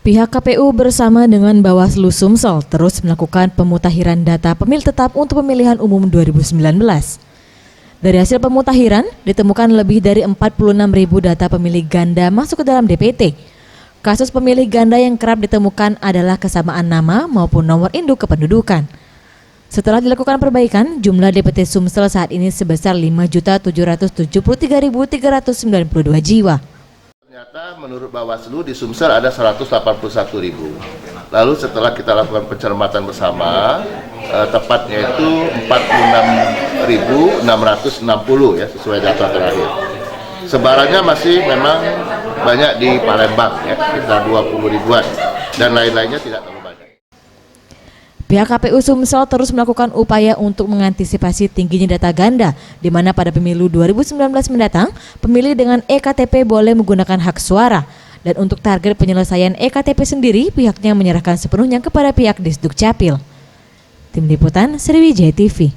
Pihak KPU bersama dengan Bawaslu Sumsel terus melakukan pemutakhiran data pemilih tetap untuk pemilihan umum 2019. Dari hasil pemutakhiran, ditemukan lebih dari 46.000 data pemilih ganda masuk ke dalam DPT. Kasus pemilih ganda yang kerap ditemukan adalah kesamaan nama maupun nomor induk kependudukan. Setelah dilakukan perbaikan, jumlah DPT Sumsel saat ini sebesar 5.773.392 jiwa. Ternyata menurut Bawaslu di Sumsel ada 181.000. Lalu setelah kita lakukan pencermatan bersama, tepatnya itu 46.660 ya sesuai data terakhir. Sebarannya masih memang banyak di Palembang ya, sekitar 20 ribuan dan lain-lainnya tidak terlalu banyak. Pihak KPU Sumsel terus melakukan upaya untuk mengantisipasi tingginya data ganda, di mana pada pemilu 2019 mendatang, pemilih dengan EKTP boleh menggunakan hak suara. Dan untuk target penyelesaian EKTP sendiri, pihaknya menyerahkan sepenuhnya kepada pihak Disduk Capil. Tim Liputan Sriwijaya TV.